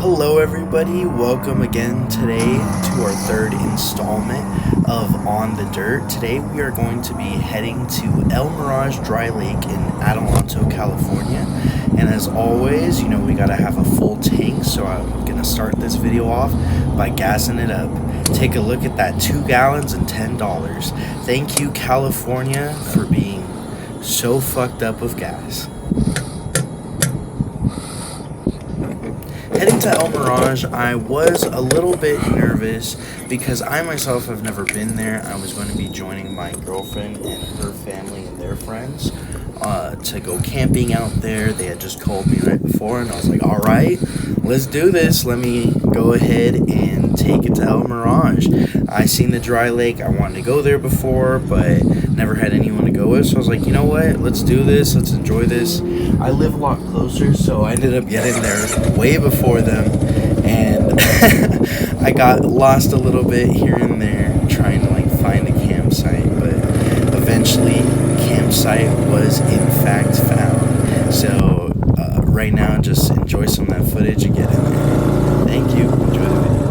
Hello everybody, welcome again today to our third installment of On the Dirt. Today we are going to be heading to Mirage Dry Lake in Adelanto, California. And as always, we gotta have a full tank, so I'm gonna start this video off by gassing it up. Take a look at that, 2 gallons and $10. Thank you, California, for being so fucked up with gas. Heading to El Mirage, I was a little bit nervous because I myself have never been there. I was going to be joining my girlfriend and her family and their friends to go camping out there. They had just called me right before, and I was like, all right, let's do this. Let me go ahead and take it to El Mirage. I seen the dry lake. I wanted to go there before, but never had anyone to go with, so I was like, you know what, let's do this, let's enjoy this. I live a lot closer, so I ended up getting there way before them, and I got lost a little bit here and there trying to find a campsite, but eventually campsite was in fact found. So right now, just enjoy some of that footage and get in there. Thank you. Enjoy the video.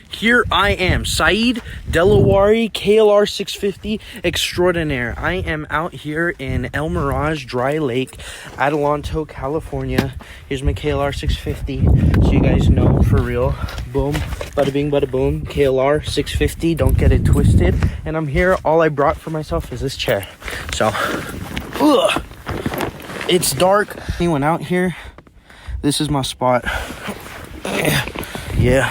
Here I am, Saeed Delawari, KLR 650 extraordinaire. I am out here in El Mirage Dry Lake, Adelanto, California. Here's my KLR 650, so you guys know for real. Boom, bada bing, bada boom. KLR 650, don't get it twisted. And I'm here, all I brought for myself is this chair. So, it's dark. Anyone out here? This is my spot. Yeah.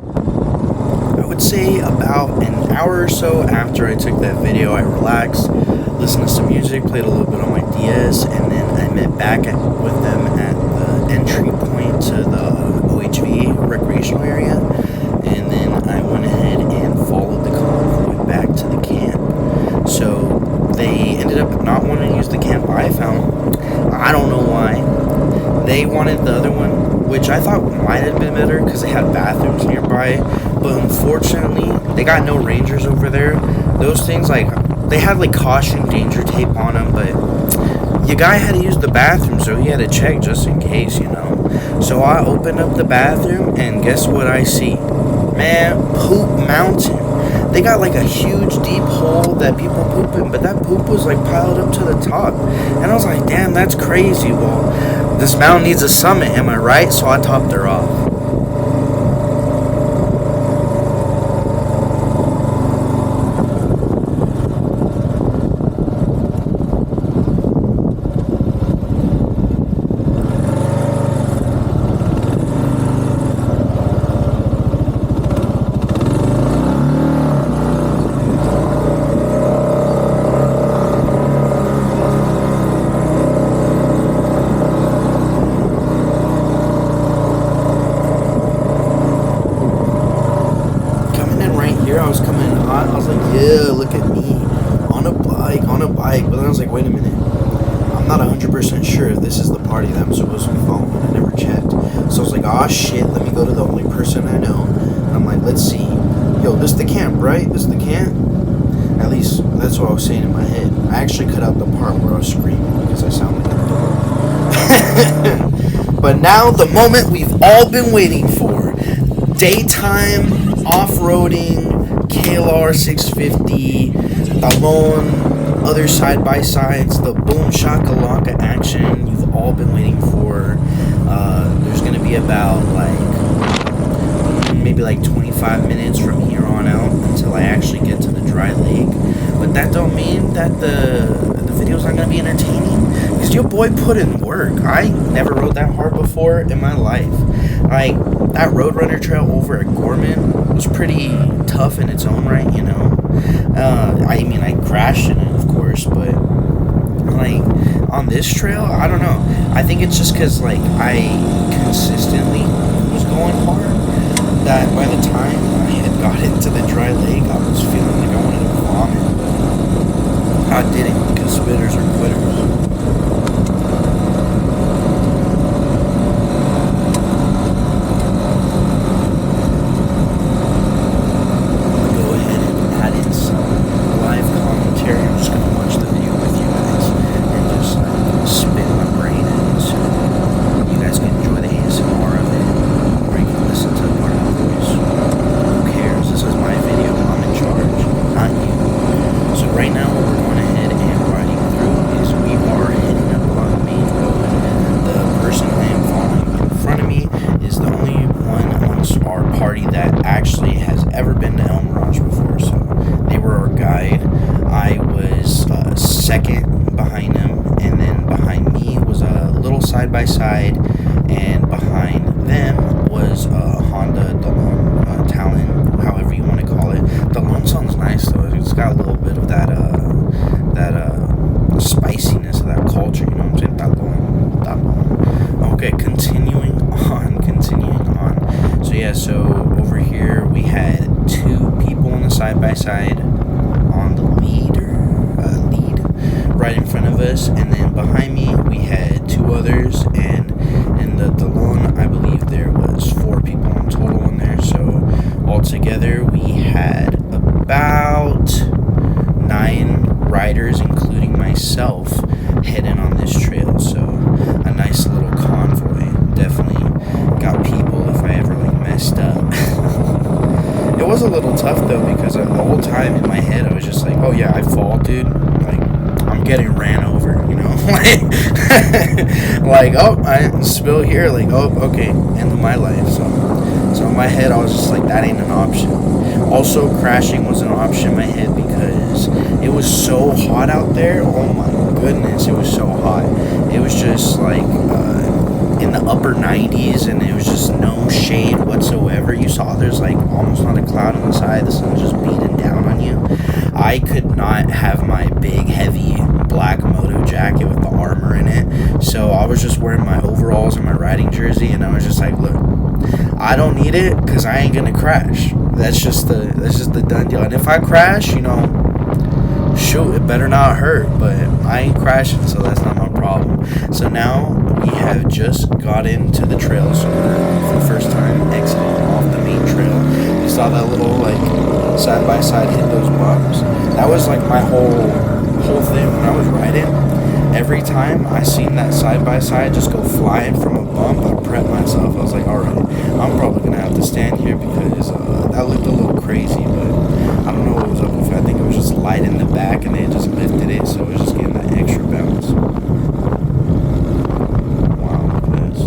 I would say about an hour or so after I took that video, I relaxed, listened to some music, played a little bit on my DS, and then I met back with them at the entry point to the OHV recreational area, and then I went ahead and followed the convoy back to the camp. So they ended up not wanting to use the camp I found. I don't know why. They wanted the other one, which I thought might have been better because they had bathrooms nearby, but unfortunately they got no rangers over there. Those things, they had caution danger tape on them, but your guy had to use the bathroom, so he had to check just in case, So I opened up the bathroom, and guess what I see? Man, poop mountain. They got a huge deep hole that people poop in, but that poop was piled up to the top, and I was like, damn, that's crazy. Well, this mountain needs a summit, am I right? So I topped her off. I was coming in hot. I was like, yeah, look at me on a bike. But then I was like, wait a minute. I'm not 100% sure if this is the party that I'm supposed to be following. I never checked. So I was like, oh shit, let me go to the only person I know. And I'm like, let's see. Yo, this the camp, right? This the camp? At least that's what I was saying in my head. I actually cut out the part where I was screaming because I sound like a dog. But now the moment we've all been waiting for. Daytime off-roading, KLR 650, talon, other side-by-sides, the boom shakalaka action you've all been waiting for. There's going to be about maybe 25 minutes from here on out until I actually get to the dry lake. But that don't mean that the video's not going to be entertaining, because your boy put in work. I never rode that hard before in my life. That Roadrunner trail over at Gorman was pretty tough in its own right, I crashed in it, of course, but on this trail, I don't know. I think it's just because I consistently was going hard that by the time I had got into the dry lake, I was feeling like I wanted to vomit, but I didn't because spitters are quitters. That actually has ever been to El Mirage before, so they were our guide. I was second behind them, and then behind me was a little side-by-side, and behind them was a Honda Delon Talon, however you want to call it. Delon sounds nice though. It's got a little bit of that spiciness of that culture, you know what I'm saying? Delon. Okay, continuing on. So yeah, so over here we had two people on the side-by-side on the lead right in front of us, and then behind me we had two others, and in the Delon I believe there was 4 people in total in there, so altogether we had about 9 riders including myself heading on this trail. So a nice little convoy. Definitely got people if I ever messed up. It was a little tough though, because the whole time in my head I was just like, oh yeah, I fall, dude, like I'm getting ran over, you know. Like oh, I spill here, like oh okay, end of my life. So in my head I was just like, that ain't an option. Also, crashing was an option in my head because it was so hot out there. Oh my goodness, it was so hot. It was just like in the upper 90s, and it was just no shade whatsoever. You saw there's like almost not a cloud on the side. The sun was just beating down on you. I could not have my big heavy black moto jacket with the armor in it, so I was just wearing my overalls and my riding jersey, and I was just like, look, I don't need it because I ain't gonna crash. That's just the done deal. And if I crash, you know, shoot, it better not hurt, but I ain't crashing, so that's not my problem. So now we have just got into the trail, so for the first time exiting off the main trail. You saw that little like side by side hit those bumps. That was like my whole thing when I was riding. Every time I seen that side by side just go flying from a bump, I prepped myself. I was like, alright, I'm probably gonna have to stand here because that looked a little crazy, but I don't know what was up with it. I think it was just light in the back and they just lifted it, so it was just getting that extra bounce. Wow, look at this.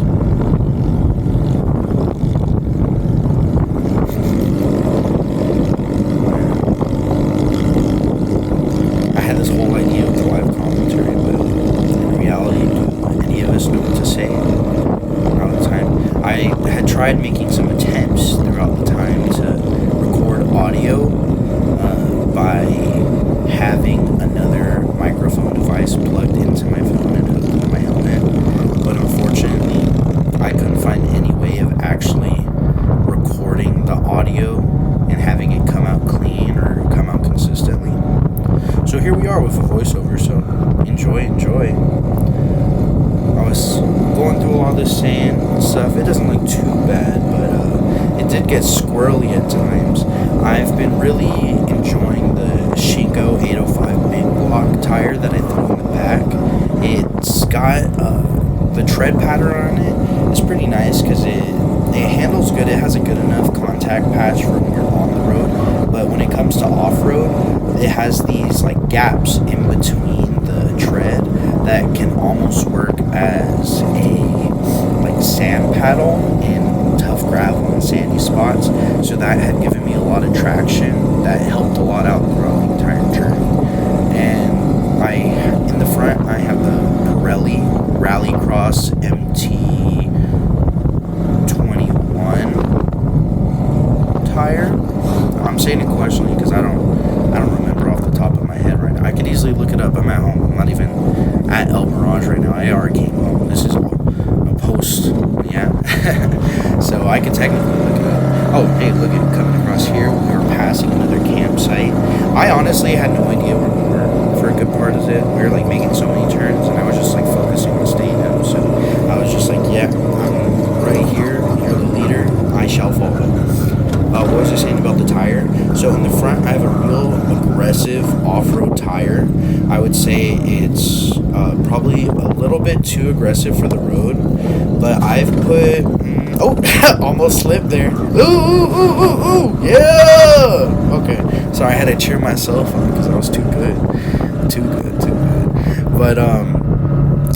I had this whole idea of the live commentary, but in reality, do any of us know what to say throughout the time? I had tried making some attempts throughout the time to record audio by having another microphone device plugged into my phone and hooked to my helmet, but unfortunately I couldn't find any way of actually recording the audio and having it come out clean or come out consistently. So here we are with a voiceover, so enjoy. I was going through all this sand and stuff. It doesn't look too bad, but it did get squirrely at times. I've been really enjoying the Shinko 805 big block tire that I threw in the back. It's got the tread pattern on it. It's pretty nice because it handles good. It has a good enough contact patch for when you're on the road, but when it comes to off-road, it has these like gaps in between the tread that can almost work as a like sand paddle in tough gravel and sandy spots. So that had given me a lot of traction. That helped a lot out throughout the entire journey. And in the front I have the Pirelli Rallycross MT21 tire. I'm saying it questionably because I don't remember off the top of my head right now. I could easily look it up. I'm at home. I'm not even at El Mirage right now. I already came home. This is a post, yeah. So I could technically look it up. Oh, hey, look at it coming across here. I honestly had no idea where we were for a good part of it. We were like making so many turns, and I was just like focusing on staying out. So I was just like, yeah, I'm right here. You're the leader. I shall follow. What was I saying about the tire? So in the front, I have a real aggressive off-road tire. I would say it's probably a little bit too aggressive for the road, but I've put. Almost slipped there. Ooh, yeah. Okay, sorry, I had to cheer myself on because I was too good. But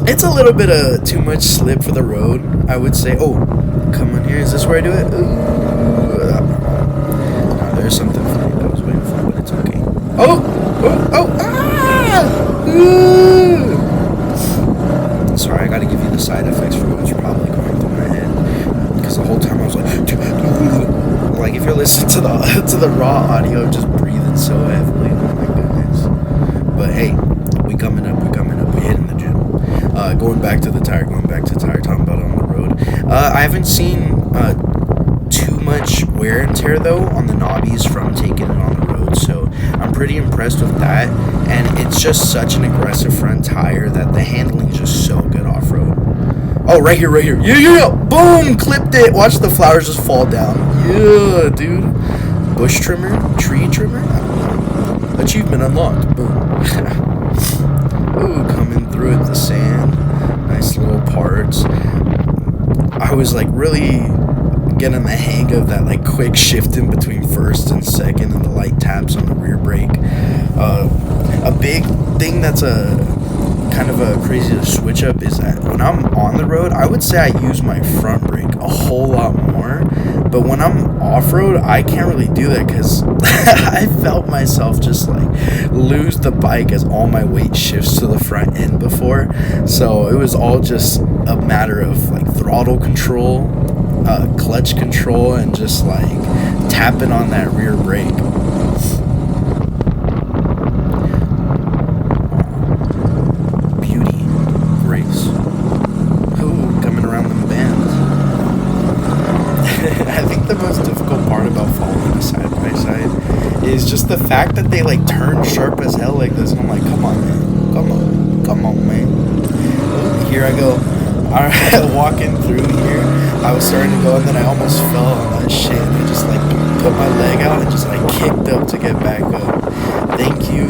it's a little bit of too much slip for the road, I would say. Oh, come on here. Is this where I do it? Ooh. There's something for me that I was waiting for, but it's okay. Sorry, I gotta give you the side effects for what's probably going through my head. Because the whole time I was like, if you're listening to the raw audio, just breathing so heavily. Oh my goodness. But hey, we coming up, we hitting the gym. Going back to the tire, talking about it on the road. I haven't seen too much wear and tear though on the knobbies from taking it on the road, so I'm pretty impressed with that. And it's just such an aggressive front tire that the handling is just so good off-road. Oh, right here. Yeah. Boom, clipped it. Watch the flowers just fall down. Yeah, dude. Bush trimmer, tree trimmer. I don't know. Achievement unlocked. Boom. Ooh, coming through it, the sand. Nice little parts. I was like really getting the hang of that like quick shifting between first and second and the light taps on the rear brake. A big thing that's a kind of a crazy to switch up is that when I'm on the road, I would say I use my front brake a whole lot more, but when I'm off-road, I can't really do that because I felt myself just like lose the bike as all my weight shifts to the front end before. So it was all just a matter of like throttle control, clutch control, and just like tapping on that rear brake. Beauty, grace. Ooh, coming around them bends. I think the most difficult part about following a side by side is just the fact that they like turn sharp as hell like this, and I'm like, come on, man. Ooh, here I go. Alright, walking through here, I was starting to go, and then I almost fell on that shit. I just like put my leg out and just like kicked up to get back up. Thank you,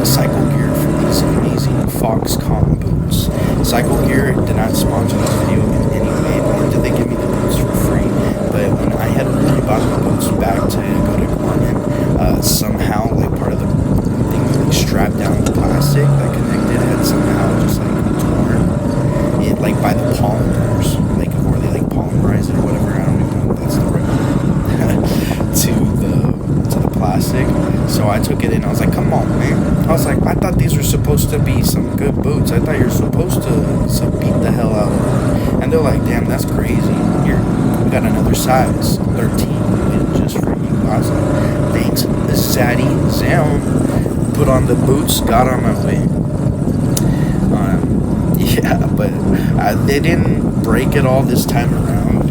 Cycle Gear, for these amazing Foxconn boots. Cycle Gear did not sponsor this video in any way, nor did they give me the boots for free. But when I had really bought the boots back to go to Gorman, somehow like part of the thing that like strapped down the plastic that connected had somehow just like torn. It like by the polymers, like, or they like polymerize it or whatever. I don't even know if that's the right word to the plastic. So I took it in. I was like, come on, man. I was like, I thought these were supposed to be some good boots. I thought you're supposed to beat the hell out of them. And they're like, damn, that's crazy. Here, we got another size, 13, just for you. I was like, thanks, Zaddy Zound. Put on the boots, got on my way. Yeah, but they didn't break it all this time around.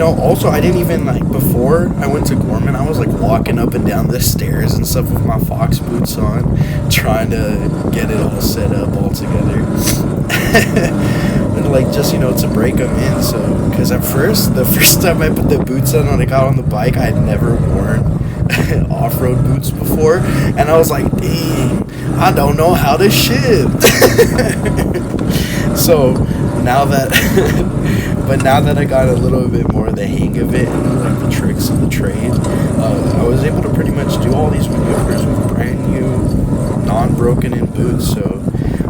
Also, I didn't even, like, before I went to Gorman, I was, like, walking up and down the stairs and stuff with my Fox boots on, trying to get it all set up all together. And, like, just, to break them in, so, because the first time I put the boots on when I got on the bike, I had never worn off-road boots before, and I was like, dang, I don't know how to shift. So now that I got a little bit more of the hang of it and like the tricks of the trade, I was able to pretty much do all these maneuvers with brand new non-broken in boots. So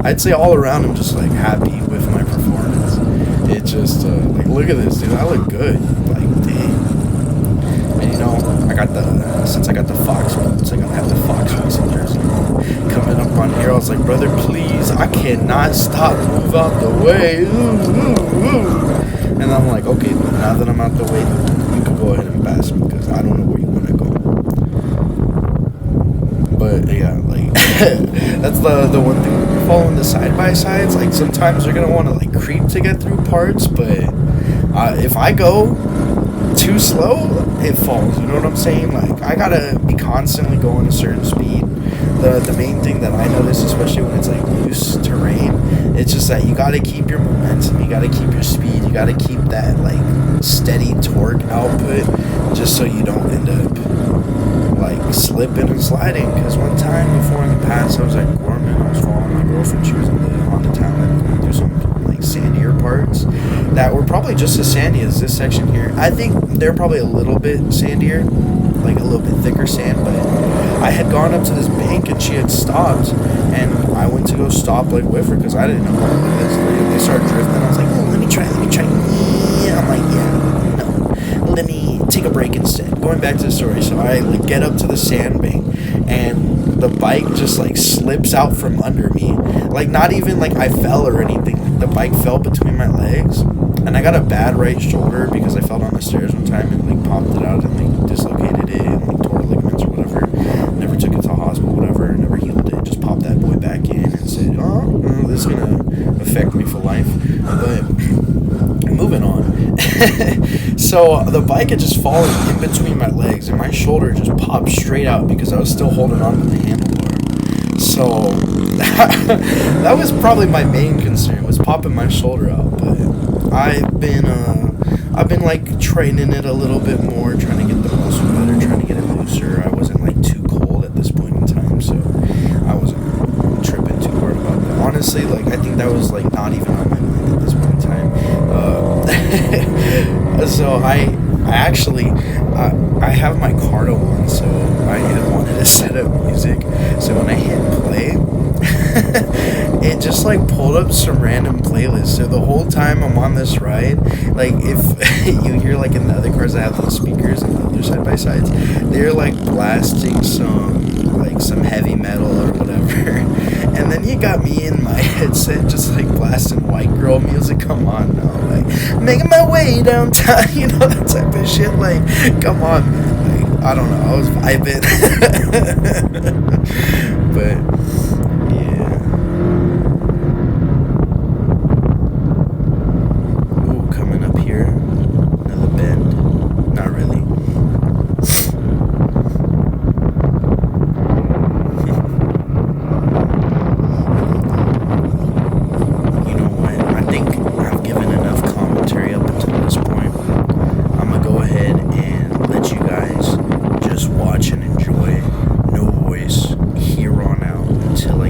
I'd say all around I'm just like happy with my performance. It just like, look at this, dude, I look good, like, dang. And since I got the Fox boots, I gotta have the Fox racing jersey coming up on here. I was like, brother, please, I cannot stop, move out the way. Ooh. And I'm like, okay, now that I'm out the way, you can go ahead and pass me because I don't know where you want to go. But yeah, like that's the one thing when you're following the side by sides. Like sometimes you're gonna want to like creep to get through parts, but if I go too slow, it falls. You know what I'm saying? Like, I gotta be constantly going a certain speed. The main thing that I notice, especially when it's like loose terrain, it's just that you gotta keep your momentum, you gotta keep your speed, you gotta keep that like steady torque output, just so you don't end up like slipping and sliding. Because one time before in the past, I was like Gorman, I was following my girlfriend, she was on the town and going through some like sandier parts that were probably just as sandy as this section here. I think they're probably a little bit sandier, like a little bit thicker sand, but I had gone up to this bank and she had stopped, and I went to go stop like with her because I didn't know what it was. They started drifting. I was like, oh, let me try. Yeah, I'm like, yeah, no, let me take a break instead. Going back to the story, so I like get up to the sandbank, and the bike just like slips out from under me. Like, not even like I fell or anything. Like, the bike fell between my legs, and I got a bad right shoulder because I fell down the stairs one time and like popped it out and like dislocated it and like tore ligaments or whatever. Never took it to the hospital, whatever. Never healed it. Just popped that boy back in and said, oh, this is gonna affect me for life. But moving on. So the bike had just fallen in between my legs, and my shoulder just popped straight out because I was still holding on to the handlebar. So that was probably my main concern, was popping my shoulder out. But I've been like training it a little bit more, trying to get the muscle better, trying to get it looser. I wasn't like too cold at this point in time, so I wasn't tripping too hard about that. Honestly, like, I think that was like not even on my mind at this point in time. So I actually I have my Cardo on, so I had wanted to set up music. So when I hit play, it just like pulled up some random playlist. So the whole time I'm on this ride, like, if you hear like in the other cars that have those speakers and the other side by sides, they're like blasting some heavy metal or whatever. And then you got me in my headset just like blasting white girl music. Come on now, like making my way downtown, you know, that type of shit. Like, come on, man. Like, I don't know, I was vibing. But yeah. Ooh, coming up here, another bend. Not really. You know what? I think I've given enough commentary up until this point. I'm gonna go ahead and let you guys just watch and enjoy. No voice here on out until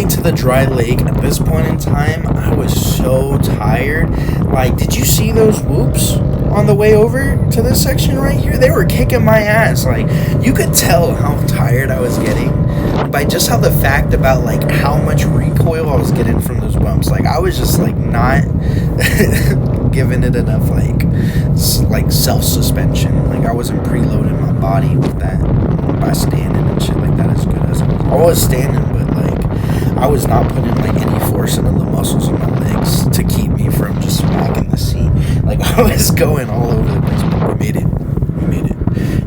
finally to the dry lake. At this point in time, I was so tired. Like, did you see those whoops on the way over to this section right here? They were kicking my ass. Like, you could tell how tired I was getting by just how the fact about, like, how much recoil I was getting from those bumps. Like, I was just, like, not giving it enough, like self-suspension. Like, I wasn't preloading my body with that by standing and shit like that as good as I was standing, but, like, I was not putting, like, any force into the muscles of my legs to keep me from just smacking the seat. Like, I was going all over the place, but we made it.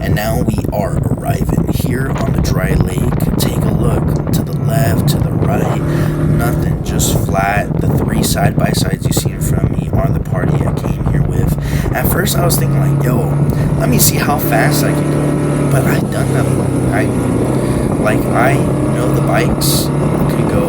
And now we are arriving here on the dry lake. Take a look to the left, to the right. Nothing, just flat. The 3 side-by-sides you see in front of me are the party I came here with. At first, I was thinking, like, yo, let me see how fast I can go. But I've done that before. I know the bikes could go,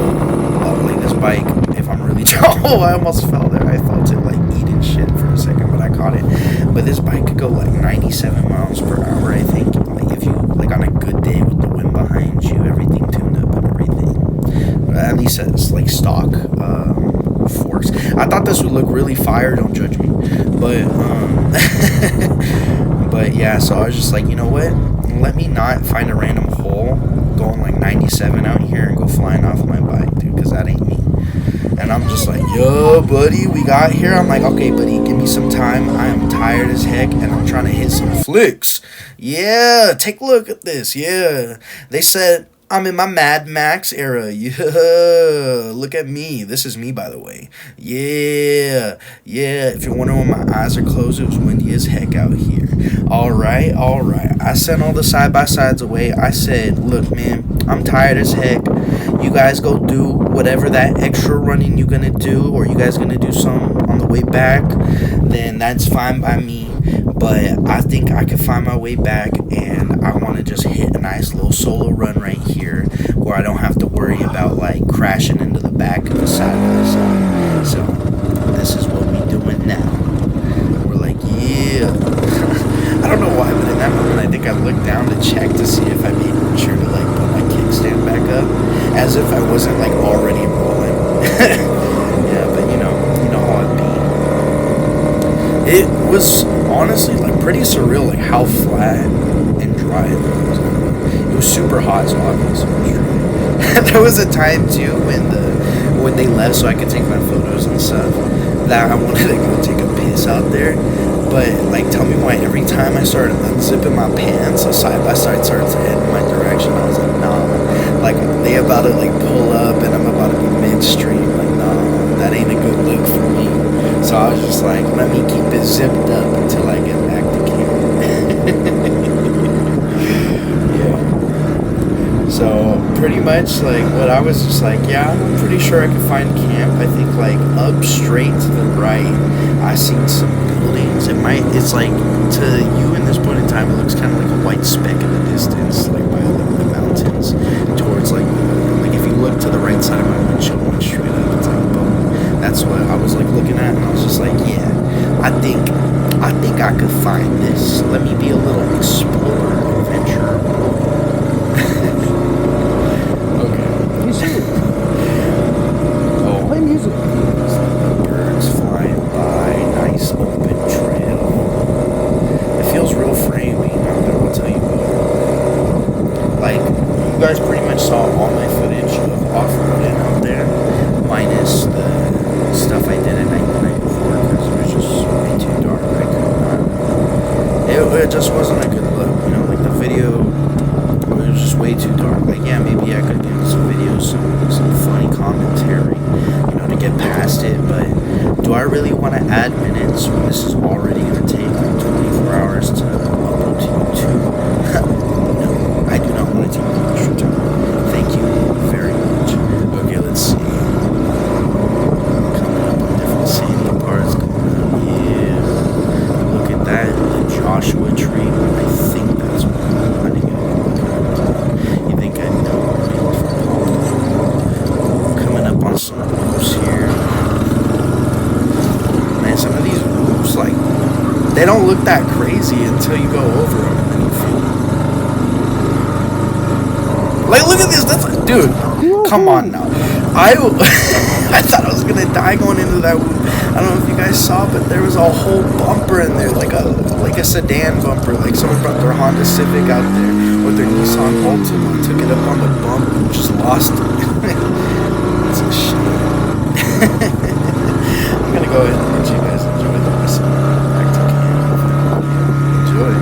well, like this bike, if I'm really oh, I almost fell there. I felt it, like, eating shit for a second, but I caught it. But this bike could go, like, 97 miles per hour, I think. Like, if you, like, on a good day with the wind behind you, everything tuned up and everything. At least it's, like, stock forks. I thought this would look really fire, don't judge me. But, but, yeah, so I was just like, you know what? Let me not find a random hole going, like, 97 out here and go flying off my bike, dude, because that ain't me. And I'm just like, yo, buddy, we got here. I'm like, okay, buddy, give me some time. I am tired as heck, and I'm trying to hit some flicks. Yeah, take a look at this. Yeah. They said I'm in my Mad Max era. Yeah, look at me. This is me, by the way. Yeah. If you're wondering why my eyes are closed, it was windy as heck out here. All right. I sent all the side-by-sides away. I said, look, man, I'm tired as heck. You guys go do whatever that extra running you're gonna do, or you guys gonna do some on the way back, then that's fine by me. But I think I can find my way back, and I want to just hit a nice little solo run right here where I don't have to worry about, like, crashing into the back of the side-by-side. So this is what we doing now. We're like, yeah. I don't know why, but in that moment I think I looked down to check to see if I made sure to, like, put my kickstand back up, as if I wasn't, like, already rolling. Yeah, but you know how it be. It was honestly, like, pretty surreal, like, how flat and dry it was. It was super hot, so obviously it was dry. There was a time too when they left so I could take my photos and stuff that I wanted to go take a piss out there. But, like, tell me why every time I started unzipping my pants, a side-by-side started to head in my direction. I was like, nah. Like, they about to, like, pull up, and I'm about to be midstream. Like, nah, that ain't a good look for me. So I was just like, let me keep it zipped up until I get back to camp. Yeah. So, pretty much, like, what I was just like, yeah, I'm pretty sure I can find camp. I think, like, up straight to the right, I seen some buildings. It's like, to you in this point in time, it looks kind of like a white speck in the distance, like, by the mountains, towards, like, if you look to the right side of my windshield, went straight up, it's like, boom. That's what I was, like, looking at, and I was just like, yeah, I think I could find this. Let me be a little explorer, adventurer. Okay. You should. Oh. Play music. Birds flying by, nice open trail. It feels real framey, I will tell you what. Like, you guys pretty much saw all my footage of off-roading out there, minus the stuff I did at night the night before, because it was just way too dark. I could not. It just wasn't a good look, you know, like the video, it was just way too dark. Like, yeah, maybe I could get some videos, some funny commentary, you know, to get past it, but do I really want to add minutes when this is already going to take like 24 hours to upload to YouTube? No, I do not want to take the extra time. Thank you very much. Okay, let's see. Coming up on different sandy parts. Yeah. Look at that. The Joshua tree. I think that's what I'm finding it. You think I know? Coming up on some whoops here. Man, some of these whoops, like, they don't look that crazy until you go over them and then you feel them. Like, look at this. That's dude. Come on now. I thought I was gonna die going into that. I don't know if you guys saw, but there was a whole bumper in there, like a sedan bumper. Like someone brought their Honda Civic out there with their Nissan Altima, took it up on the bump, and just lost it. It's a shame. I'm gonna go ahead and let you guys enjoy the rest of the back to camp. Enjoy.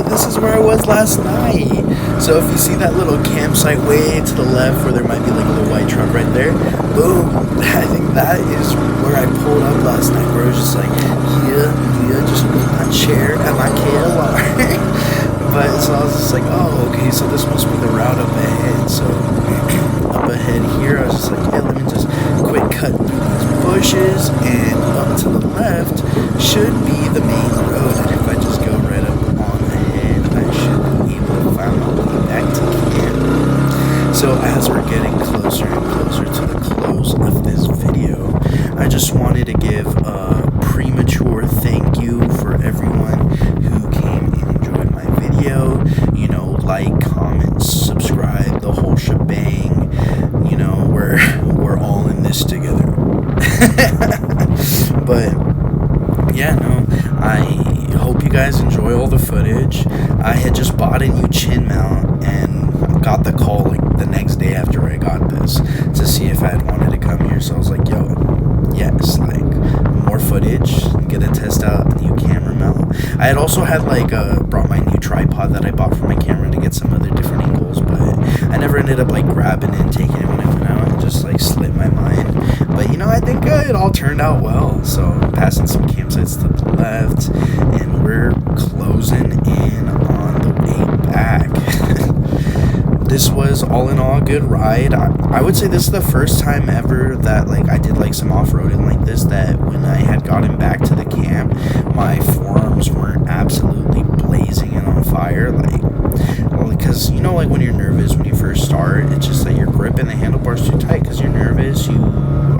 This is where I was last night. So if you see that little campsite way to the left where there might be like a little white truck right there, boom, I think that is where I pulled up last night, where I was just like, yeah, just with my chair and my KLR. But so I was just like, oh, okay, so this must be the route up ahead. So up ahead here, I was just like, yeah, let me just quick cut through these bushes, and up to the left should be the main road. And if I just go right up on ahead, I should be able to find my way back to camp. So as we're getting closer and closer to the close of this video, I just wanted to give a premature thank you for everyone who came and enjoyed my video. You know, like, comment, subscribe, the whole shebang. You know, we're all in this together. But yeah, no, I hope you guys enjoy all the footage. I had just bought a new chin mount and got the call like the next day after I got this to see if I had wanted to come here. So I was like, yo, yes, like more footage, get to test out a new camera mount. I had also had brought my new tripod that I bought for my camera to get some other different angles, but I never ended up like grabbing it and taking it when I went out. It just like slipped my mind. But you know, I think it all turned out well. So I'm passing some campsites to the left, and we're closing in on the way back. This was all in all a good ride. I would say this is the first time ever that like I did like some off-roading like this, that when I had gotten back to the camp, my forearms weren't absolutely blazing and on fire. Because you know, like when you're nervous when you first start, it's just that you're gripping the handlebars too tight because you're nervous, you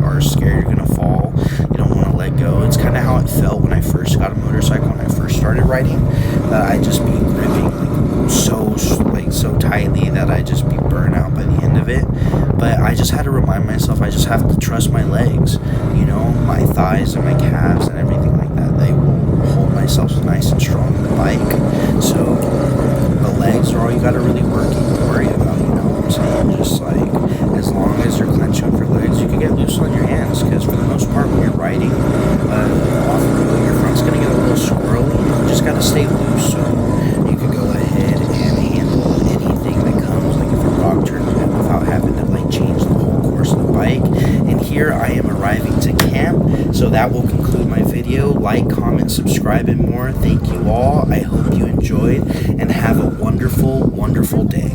are scared you're gonna fall, you don't want to let go. It's kind of how it felt when I first got a motorcycle, when I first started riding, that I'd just be gripping so tightly that I'd just be burnt out by the end of it. But I just had to remind myself, I just have to trust my legs, you know, my thighs and my calves and everything like that. They will hold myself nice and strong in the bike. So the legs are all you got to really worry about, you know what I'm saying? Just like, as long as you're clenching with your legs, you can get loose on your hands, because for the most part when you're riding off-road, your front's going to little squirrely, and you just gotta stay loose. So you could go ahead and handle anything that comes, like if a rock turns in, without having to like change the whole course of the bike. And here I am arriving to camp, so that will conclude my video. Like, comment, subscribe, and more. Thank you all. I hope you enjoyed, and have a wonderful, wonderful day.